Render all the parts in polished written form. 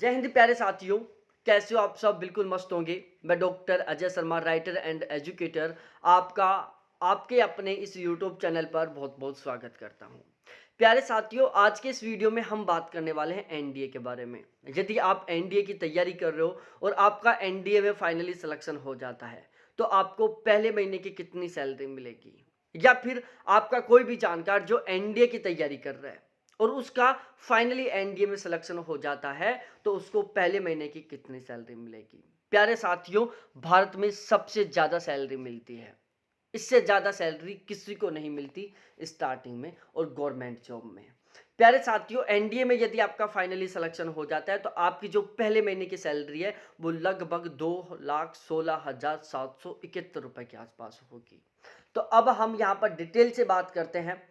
जय हिंद प्यारे साथियों। कैसे हो आप सब? बिल्कुल मस्त होंगे। मैं doctor Ajay Sharma, writer and educator, आपका आपके अपने इस यूट्यूब चैनल पर बहुत बहुत स्वागत करता हूं। प्यारे साथियों, आज के इस वीडियो में हम बात करने वाले हैं एनडीए के बारे में। यदि आप एनडीए की तैयारी कर रहे हो और आपका एनडीए में फाइनली सिलेक्शन हो जाता है, तो आपको पहले महीने की कितनी सैलरी मिलेगी, या फिर आपका कोई भी जानकार जो एनडीए की तैयारी कर रहा है और उसका फाइनली एनडीए में सिलेक्शन हो जाता है, तो उसको पहले महीने की कितनी सैलरी मिलेगी। प्यारे साथियों, भारत में सबसे ज़्यादा सैलरी मिलती है। इससे ज़्यादा सैलरी किसी को नहीं मिलती स्टार्टिंग में और गवर्नमेंट जॉब में। प्यारे साथियों, एनडीए में यदि आपका फाइनली सिलेक्शन हो जाता है, तो आपकी जो पहले महीने की सैलरी है वो लगभग 2,16,771 रुपए के आसपास होगी। तो अब हम यहाँ पर डिटेल से बात करते हैं।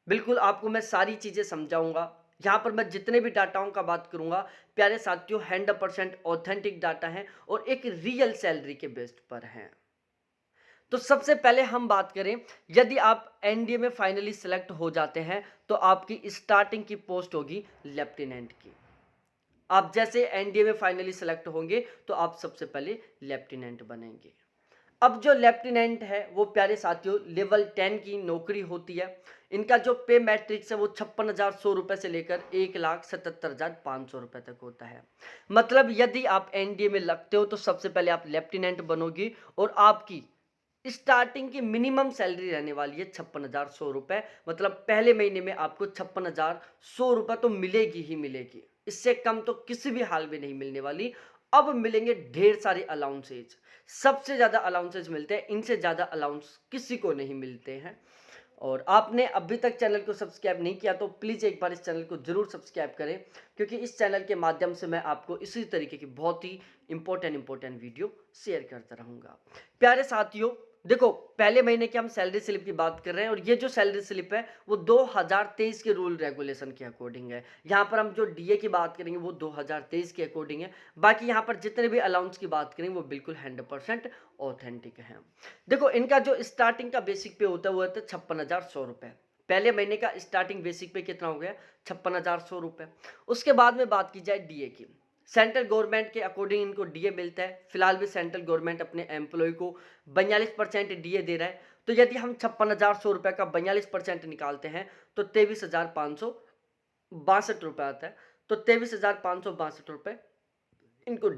बिल्कुल आपको मैं सारी चीज़ें समझाऊंगा। यहाँ पर मैं जितने भी डाटाओं का बात करूंगा, प्यारे साथियों, 100% ऑथेंटिक डाटा है और एक रियल सैलरी के बेस्ड पर हैं। तो सबसे पहले हम बात करें, यदि आप एनडीए में फाइनली सिलेक्ट हो जाते हैं, तो आपकी स्टार्टिंग की पोस्ट होगी लेफ्टिनेंट की। आप जैसे एनडीए में फाइनली सिलेक्ट होंगे, तो आप सबसे पहले लेफ्टिनेंट बनेंगे। अब जो लेफ्टिनेंट है वो प्यारे साथियों लेवल 10 की नौकरी होती है। इनका जो पे मैट्रिक्स है वो 56,100 रुपये से लेकर 1,77,500 रुपये तक होता है। मतलब यदि आप एनडीए में लगते हो, तो सबसे पहले आप लेफ्टिनेंट बनोगी और आपकी स्टार्टिंग की मिनिमम सैलरी रहने वाली है 56,100 रुपये। मतलब पहले महीने में आपको 56,100 रुपये तो मिलेगी ही मिलेगी। इससे कम तो किसी भी हाल में नहीं मिलने वाली। अब मिलेंगे ढेर सारे अलाउंसेज। सबसे ज़्यादा अलाउंसेज मिलते हैं, इनसे ज़्यादा अलाउंस किसी को नहीं मिलते हैं। और आपने अभी तक चैनल को सब्सक्राइब नहीं किया, तो प्लीज़ एक बार इस चैनल को ज़रूर सब्सक्राइब करें, क्योंकि इस चैनल के माध्यम से मैं आपको इसी तरीके की बहुत ही इंपॉर्टेंट वीडियो शेयर करता रहूँगा। प्यारे साथियों, देखो, पहले महीने की हम सैलरी स्लिप की बात कर रहे हैं और ये जो सैलरी स्लिप है वो 2023 के रूल रेगुलेशन के अकॉर्डिंग है। यहाँ पर हम जो डीए की बात करेंगे वो 2023 के अकॉर्डिंग है। बाकी यहाँ पर जितने भी अलाउंस की बात करेंगे वो बिल्कुल 100% ऑथेंटिक है। देखो, इनका जो स्टार्टिंग का बेसिक पे होता है वो होता है 56,100 रुपये। पहले महीने का स्टार्टिंग बेसिक पे कितना हो गया? 56,100 रुपये। उसके बाद में बात की जाए डीए की, सेंट्रल गवर्नमेंट के अकॉर्डिंग इनको डीए मिलता है। फिलहाल भी सेंट्रल गवर्नमेंट अपने एम्प्लॉय को 42% डीए दे रहा है। तो यदि हम 56,100 रुपये का 42% निकालते हैं, तो 23,562 रुपये आता है। तो 23,562 रुपये इनको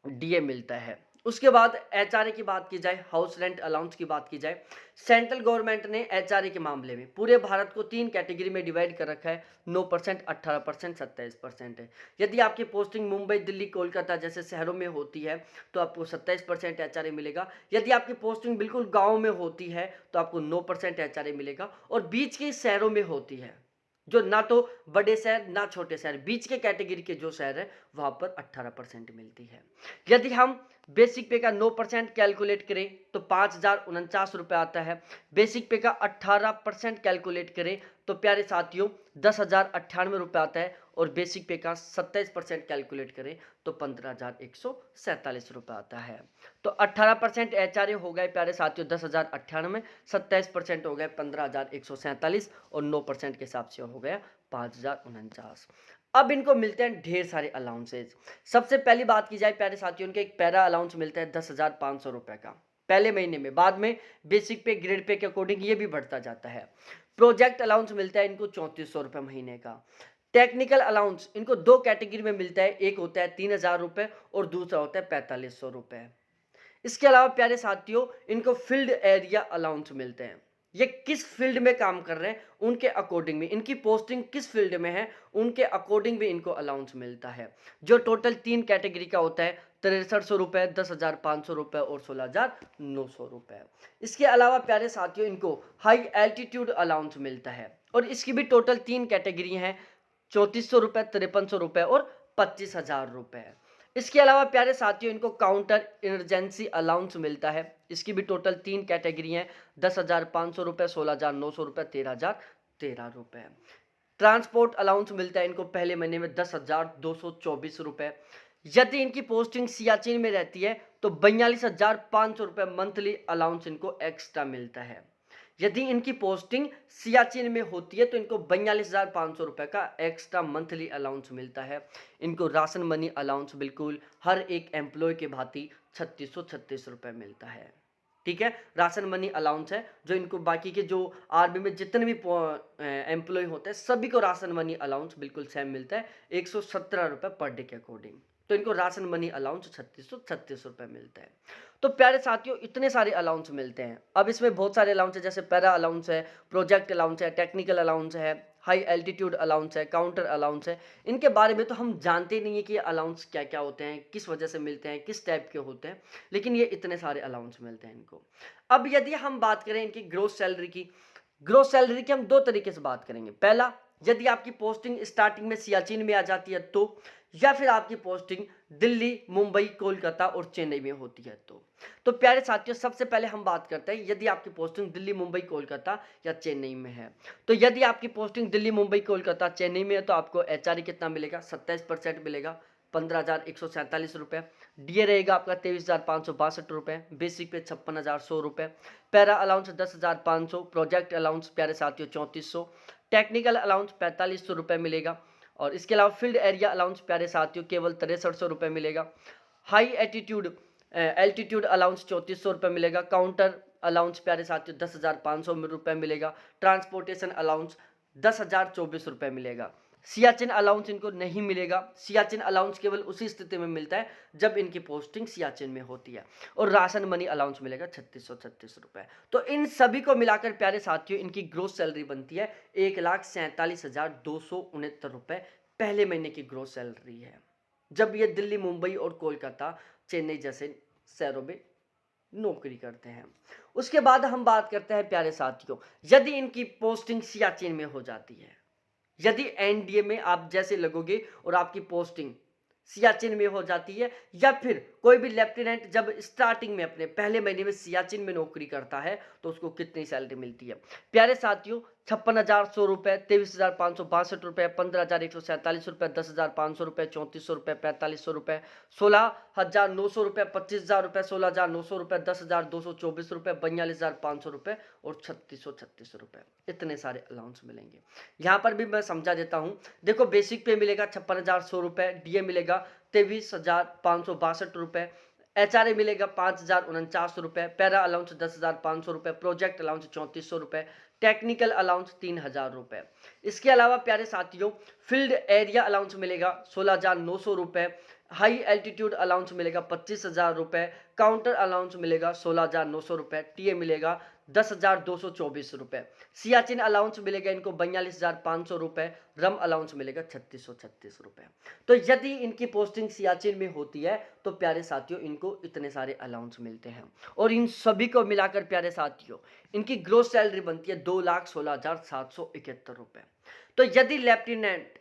डीए मिलता है। उसके बाद एचआरए की बात की जाए, हाउस रेंट अलाउंस की बात की जाए, सेंट्रल गवर्नमेंट ने एचआरए के मामले में पूरे भारत को 3 कैटेगरी में डिवाइड कर रखा है। 9%, 18%, 27% है। यदि आपकी पोस्टिंग मुंबई, दिल्ली, कोलकाता जैसे शहरों में होती है, तो आपको 27% एचआरए मिलेगा। यदि आपकी पोस्टिंग बिल्कुल गाँव में होती है, तो आपको 9% एचआरए मिलेगा। और बीच के शहरों में होती है, जो ना तो बड़े शहर ना छोटे शहर, बीच के कैटेगरी के जो शहर है, वहाँ पर 18% मिलती है। यदि हम बेसिक पे का 9% कैलकुलेट करें, तो 5,049 रुपये आता है। बेसिक पे का 18% कैलकुलेट करें, तो प्यारे साथियों 10,098 रुपये आता है। और बेसिक पे का 27% कैलकुलेट करें, तो 15,147 रुपये आता है। तो 18% एचआरए हो गए प्यारे साथियों 10,098, 27% हो गए 15,147 और 9% के हिसाब से हो गया 5,049। अब इनको मिलते हैं ढेर सारे अलाउंसेज। सबसे पहली बात की जाए प्यारे साथियों, उनके एक पैरा अलाउंस मिलता है 10,500 रुपये का पहले महीने में। बाद में बेसिक पे, ग्रेड पे के अकॉर्डिंग ये भी बढ़ता जाता है। प्रोजेक्ट अलाउंस मिलता है इनको 3,400 रुपये महीने का। टेक्निकल अलाउंस इनको दो कैटेगरी में मिलता है, एक होता है 3,000 रुपये और दूसरा होता है 4,500 रुपये। इसके अलावा प्यारे साथियों, इनको फील्ड एरिया अलाउंस मिलते हैं। ये किस फील्ड में काम कर रहे हैं उनके अकॉर्डिंग में, इनकी पोस्टिंग किस फील्ड में है उनके अकॉर्डिंग भी इनको अलाउंस मिलता है, जो टोटल 3 कैटेगरी का होता है। 6,300 रुपये, 10,500 रुपये और 16,900 रुपये। इसके अलावा प्यारे साथियों, इनको हाई एल्टीट्यूड अलाउंस मिलता है और इसकी भी टोटल 3 कैटेगरी हैं। 3,400 रुपये, 5,300 रुपये और 25,000 रुपये। इसके अलावा प्यारे साथियों, इनको काउंटर इमरजेंसी अलाउंस मिलता है। इसकी भी टोटल 3 कैटेगरी हैं। 10,500 रुपये, 16,900 रुपये, 13,013 रुपये। ट्रांसपोर्ट अलाउंस मिलता है इनको पहले महीने में 10,224 रुपये। यदि इनकी पोस्टिंग सियाचिन में रहती है, तो 42,500 रुपये मंथली अलाउंस इनको एक्स्ट्रा मिलता है। यदि इनकी पोस्टिंग सियाचिन में होती है तो इनको 42,500 रुपये का एक्स्ट्रा मंथली अलाउंस मिलता है। इनको राशन मनी अलाउंस बिल्कुल हर एक एम्प्लॉय के भांति 3636 रुपये मिलता है। ठीक है, राशन मनी अलाउंस है जो इनको बाकी के जो आर्मी में जितने भी एम्प्लॉय होते हैं सभी को राशन मनी अलाउंस बिल्कुल सेम मिलता है 117 रुपये पर डे के अकॉर्डिंग। तो इनको राशन मनी अलाउंस 3636 रुपये मिलता है। तो प्यारे साथियों इतने सारे अलाउंस मिलते हैं। अब इसमें बहुत सारे अलाउंस है, जैसे पैरा अलाउंस है, प्रोजेक्ट अलाउंस है, टेक्निकल अलाउंस है, हाई एल्टीट्यूड अलाउंस है, काउंटर अलाउंस है। इनके बारे में तो हम जानते नहीं है कि ये अलाउंस क्या क्या होते हैं, किस वजह से मिलते हैं, किस टाइप के होते हैं, लेकिन ये इतने सारे अलाउंस मिलते हैं इनको। अब यदि हम बात करें इनकी ग्रोस सैलरी की, ग्रोस सैलरी की हम दो तरीके से बात करेंगे। पहला, यदि आपकी पोस्टिंग स्टार्टिंग में सियाचिन में आ जाती है तो, या फिर आपकी पोस्टिंग दिल्ली, मुंबई, कोलकाता और चेन्नई में होती है तो प्यारे साथियों सबसे पहले हम बात करते हैं यदि आपकी पोस्टिंग दिल्ली, मुंबई, कोलकाता या चेन्नई में है। तो यदि आपकी पोस्टिंग दिल्ली, मुंबई, कोलकाता, चेन्नई में है तो आपको एचआरए कितना मिलेगा, 27% मिलेगा, 15,147 रुपये। डीए रहेगा आपका 23,562 रुपये, बेसिक पे 56,100 रुपये, पैरा अलाउंस 10,500, प्रोजेक्ट अलाउंस प्यारे साथियों 3400, टेक्निकल अलाउंस 4500 रुपये मिलेगा, और इसके अलावा फील्ड एरिया अलाउंस प्यारे साथियों केवल 6300 रुपये मिलेगा। हाई एल्टीट्यूड अलाउंस 3400 रुपये मिलेगा। काउंटर अलाउंस प्यारे साथियों 10,500 रुपये मिलेगा। ट्रांसपोर्टेशन अलाउंस 10,024 रुपये मिलेगा। सियाचिन अलाउंस इनको नहीं मिलेगा। सियाचिन अलाउंस केवल उसी स्थिति में मिलता है जब इनकी पोस्टिंग सियाचिन में होती है। और राशन मनी अलाउंस मिलेगा 3636 रुपये। तो इन सभी को मिलाकर प्यारे साथियों इनकी ग्रोस सैलरी बनती है 1,47,269 रुपये। पहले महीने की ग्रोस सैलरी है जब ये दिल्ली, मुंबई और कोलकाता, चेन्नई जैसे शहरों में नौकरी करते हैं। उसके बाद हम बात करते हैं प्यारे साथियों, यदि इनकी पोस्टिंग सियाचिन में हो जाती है, यदि एनडीए में आप जैसे लगोगे और आपकी पोस्टिंग सियाचिन में हो जाती है, या फिर कोई भी लेफ्टिनेंट जब स्टार्टिंग में अपने पहले महीने में सियाचिन में नौकरी करता है तो उसको कितनी सैलरी मिलती है प्यारे साथियों, 56,100 रुपये, 23,562 रुपये, 15,147 रुपये, 10,500 रुपये, 3400 रुपये, 4500 रुपये, 16,900 रुपये, 25,000 रुपये, 16,900 रुपये, 10,224 रुपये, 42,500 रुपये और 3636 रुपये। इतने सारे अलाउंस मिलेंगे। यहाँ पर भी मैं समझा देता हूँ। देखो, बेसिक पे मिलेगा 56,100 रुपये, डीए मिलेगा 23,562 रुपये, एचआरए मिलेगा 5,049 रुपये, पैरा अलाउंस 10,500 रुपये, प्रोजेक्ट अलाउंस 3400 रुपये, टेक्निकल अलाउंस 3,000 रुपये। इसके अलावा प्यारे साथियों फील्ड एरिया अलाउंस मिलेगा 16,900 रुपये, हाई एल्टीट्यूड अलाउंस मिलेगा 25,000 रुपये, काउंटर अलाउंस मिलेगा 16,900 रुपये, टीए मिलेगा 10,224 रुपये, सियाचिन अलाउंस मिलेगा इनको 42,500 रुपये, रम अलाउंस मिलेगा 3636 रुपये। तो यदि इनकी पोस्टिंग सियाचिन में होती है तो प्यारे साथियों इनको इतने सारे अलाउंस मिलते हैं, और इन सभी को मिलाकर प्यारे साथियों इनकी ग्रोस सैलरी बनती है 2,16,771 रुपये। तो यदि लेफ्टिनेंट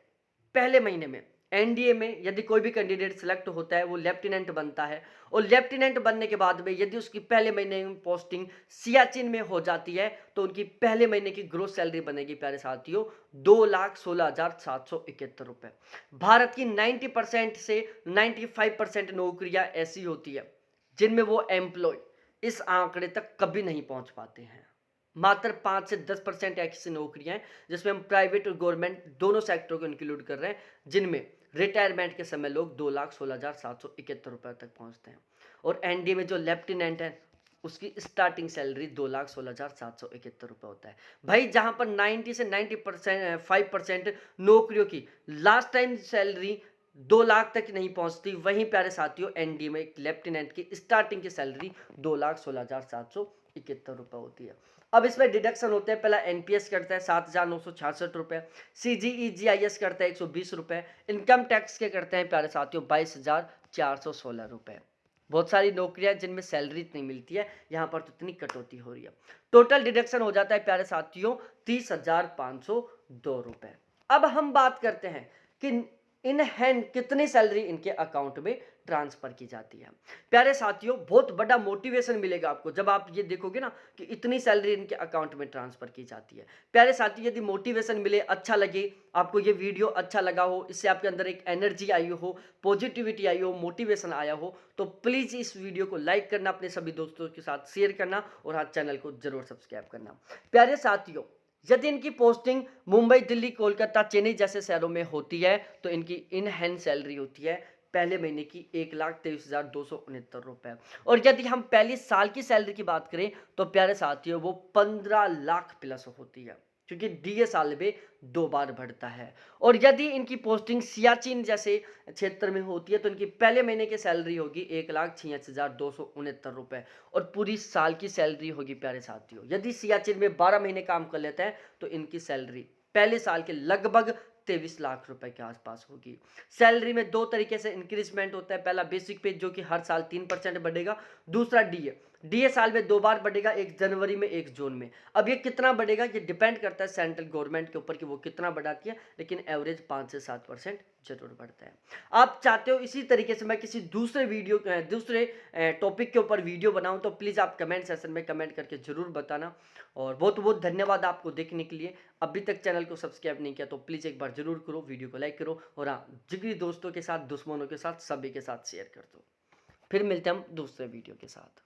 पहले महीने में एनडीए में यदि कोई भी कैंडिडेट सिलेक्ट होता है वो लेफ्टिनेंट बनता है, और लेफ्टिनेंट बनने के बाद में यदि उसकी पहले महीने में पोस्टिंग सियाचिन में हो जाती है तो उनकी पहले महीने की ग्रोस सैलरी बनेगी प्यारे साथियों 2,16,771 रुपये। भारत की 90% से 95% नौकरियां ऐसी होती है जिनमें वो एम्प्लॉय इस आंकड़े तक कभी नहीं पहुंच पाते हैं। मात्र 5 से 10% ऐसी नौकरियां हैं जिसमें हम प्राइवेट और गवर्नमेंट दोनों सेक्टरों को इंक्लूड कर रहे हैं, जिनमें रिटायरमेंट के समय लोग 2,16,771 रुपये तक पहुंचते हैं। और एनडीए में जो लेफ्टिनेंट है उसकी स्टार्टिंग सैलरी 2,16,771 रुपये होता है। भाई जहां पर 90 से 95% नौकरियों की लास्ट टाइम सैलरी 2 लाख तक नहीं पहुंचती, वहीं प्यारे साथियों एनडीए में एक लेफ्टिनेंट की स्टार्टिंग की सैलरी 2,16,771 रुपये होती है। अब इसमें डिडक्शन होते हैं। पहला एनपीएस करता है 7,966 रुपये, सीजीईजीआईएस करता है 120 रुपये, इनकम टैक्स के करते हैं प्यारे साथियों 22,416 रुपये। बहुत सारी नौकरियां जिनमें सैलरी इतनी मिलती है, यहाँ पर तो इतनी कटौती हो रही है। टोटल डिडक्शन हो जाता है प्यारे साथियों 30,502 रुपये। अब हम बात करते हैं कि इन हैंड कितनी सैलरी इनके अकाउंट में ट्रांसफर की जाती है। प्यारे साथियों, बहुत बड़ा मोटिवेशन मिलेगा आपको जब आप ये देखोगे ना कि इतनी सैलरी इनके अकाउंट में ट्रांसफर की जाती है। प्यारे साथियों, यदि मोटिवेशन मिले, अच्छा लगे, आपको ये वीडियो अच्छा लगा हो, इससे आपके अंदर एक एनर्जी आई हो, पॉजिटिविटी आई हो, मोटिवेशन आया हो, तो प्लीज इस वीडियो को लाइक करना, अपने सभी दोस्तों के साथ शेयर करना और हाँ, चैनल को जरूर सब्सक्राइब करना। प्यारे साथियों, यदि इनकी पोस्टिंग मुंबई, दिल्ली, कोलकाता, चेन्नई जैसे शहरों में होती है तो इनकी इन हैंड सैलरी होती है पहले महीने की 1,23,269 रुपए। और यदि हम पहली साल की सैलरी की बात करें तो प्यारे साथियों वो 15 लाख प्लस होती है, क्योंकि डीए साल में 2 बार बढ़ता है। और यदि इनकी पोस्टिंग सियाचिन जैसे क्षेत्र में होती है तो इनकी पहले महीने की सैलरी होगी 1,86,269 रुपए और पूरी साल की सैलरी होगी प्यारे साथियों। यदि सियाचिन में 12 महीने काम कर लेते हैं तो इनकी सैलरी पहले साल के लगभग 23 लाख रुपए के आसपास होगी। सैलरी में 2 तरीके से इंक्रीजमेंट होता है। पहला बेसिक पे जो कि हर साल 3% बढ़ेगा, दूसरा डीए। डीए साल में 2 बार बढ़ेगा, 1 जनवरी में, 1 जून में। अब ये कितना बढ़ेगा ये डिपेंड करता है सेंट्रल गवर्नमेंट के ऊपर कि वो कितना बढ़ाती है, लेकिन एवरेज 5 से 7% जरूर बढ़ता है। आप चाहते हो इसी तरीके से मैं किसी दूसरे वीडियो दूसरे टॉपिक के ऊपर वीडियो बनाऊं तो प्लीज़ आप कमेंट सेक्शन में कमेंट करके जरूर बताना। और बहुत बहुत धन्यवाद आपको देखने के लिए। अभी तक चैनल को सब्सक्राइब नहीं किया तो प्लीज़ एक बार जरूर करो, वीडियो को लाइक करो और हाँ, जिगरी दोस्तों के साथ, दुश्मनों के साथ, सभी के साथ शेयर कर दो। फिर मिलते हैं हम दूसरे वीडियो के साथ।